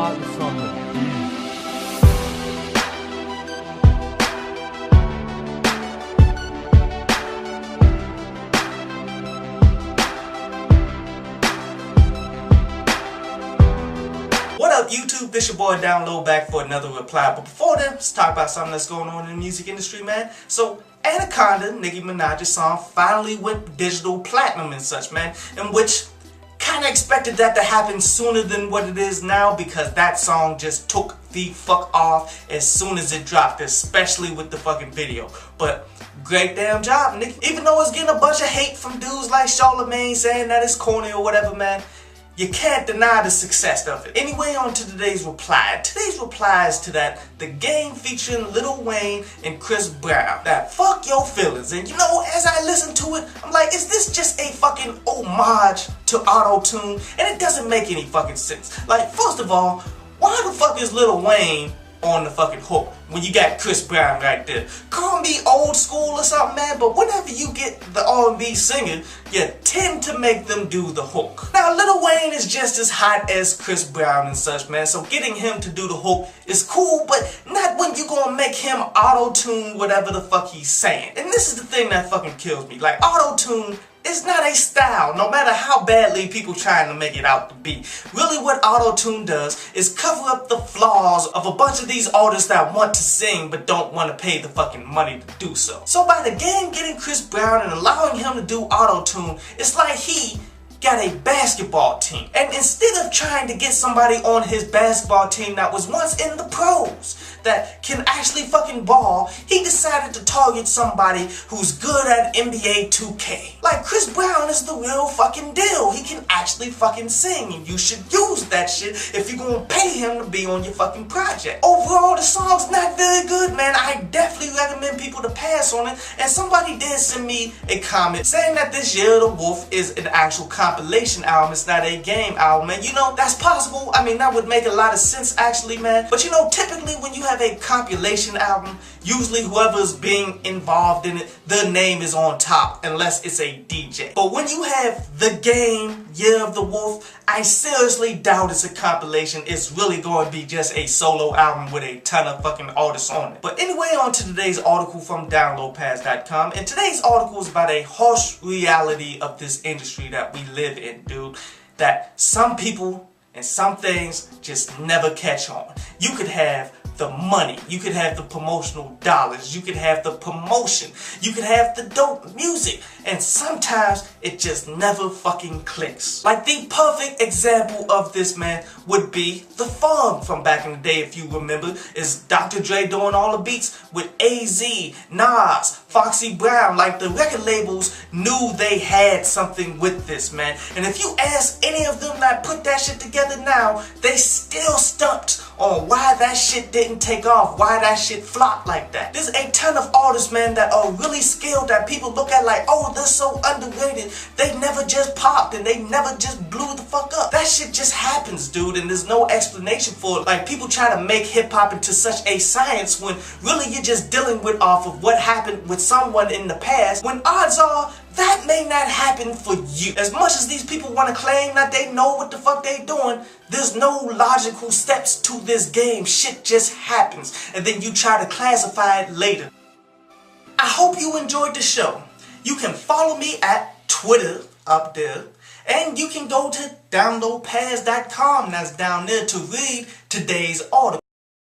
Artists on the beat. What up, YouTube? This your boy Download back for another reply. But before then, let's talk about something that's going on in the music industry, man. So, Anaconda, Nicki Minaj's song, finally went digital platinum and such, man. In which, kinda expected that to happen sooner than what it is now, because that song just took the fuck off as soon as it dropped, especially with the fucking video. But great damn job, Nicki. Even though it's getting a bunch of hate from dudes like Charlamagne saying that it's corny or whatever, man, you can't deny the success of it. Anyway, on to today's reply. Today's reply is to that The Game featuring Lil Wayne and Chris Brown. That fuck your feelings. And you know, as I listen to it, I'm like, is this just a fucking homage to auto-tune? And it doesn't make any fucking sense. Like, first of all, why the fuck is Lil Wayne on the fucking hook when you got Chris Brown right there? Call me old school or something, man, but whenever you get the R&B singer, you tend to make them do the hook. Now, Lil Wayne is just as hot as Chris Brown and such, man, so getting him to do the hook is cool, but not when you gonna make him auto-tune whatever the fuck he's saying. And this is the thing that fucking kills me. Like, auto-tune is not a style, no matter how badly people trying to make it out to be. Really what auto-tune does is cover up the flaws of a bunch of these artists that want to sing but don't want to pay the fucking money to do so. So by The Game getting Chris Brown and allowing him to do auto-tune, it's like he got a basketball team. And instead of trying to get somebody on his basketball team that was once in the pros, that can actually fucking ball, he decided to target somebody who's good at NBA 2K. Like, Chris Brown is the real fucking deal. He can actually fucking sing, and you should use that shit if you're gonna pay him to be on your fucking project. Overall, the song's not very good, man. I definitely recommend people to pass on it. And somebody did send me a comment saying that this Year of the Wolf is an actual compilation album. It's not a game album, and you know, that's possible. I mean, that would make a lot of sense actually, man. But you know, typically when you have a compilation album, usually whoever's being involved in it, their name is on top, unless it's a DJ. But when you have The Game, Year of the Wolf, I seriously doubt it's a compilation. It's really going to be just a solo album with a ton of fucking artists on it. But anyway, on to today's article from downloadpads.com. And today's article is about a harsh reality of this industry that we live in, dude. That some people and some things just never catch on. You could have the money, you could have the promotional dollars, you could have the promotion, you could have the dope music, and sometimes it just never fucking clicks. Like, the perfect example of this, man, would be The Farm from back in the day, if you remember. Is Dr. Dre doing all the beats with AZ, Nas, Foxy Brown. Like, the record labels knew they had something with this, man. And if you ask any of them that put that shit together now, they still stumped on why that shit didn't take off, why that shit flopped like that. There's a ton of artists, man, that are really skilled that people look at like, oh, they're so underrated. They never just popped and they never just blew the fuck up. That shit just happens, dude, and there's no explanation for it. Like, people try to make hip-hop into such a science when really you're just dealing with off of what happened with someone in the past, when odds are that may not happen for you. As much as these people want to claim that they know what the fuck they doing, there's no logical steps to this game. Shit just happens, and then you try to classify it later. I hope you enjoyed the show. You can follow me at Twitter up there, and you can go to downloadpads.com, that's down there, to read today's article.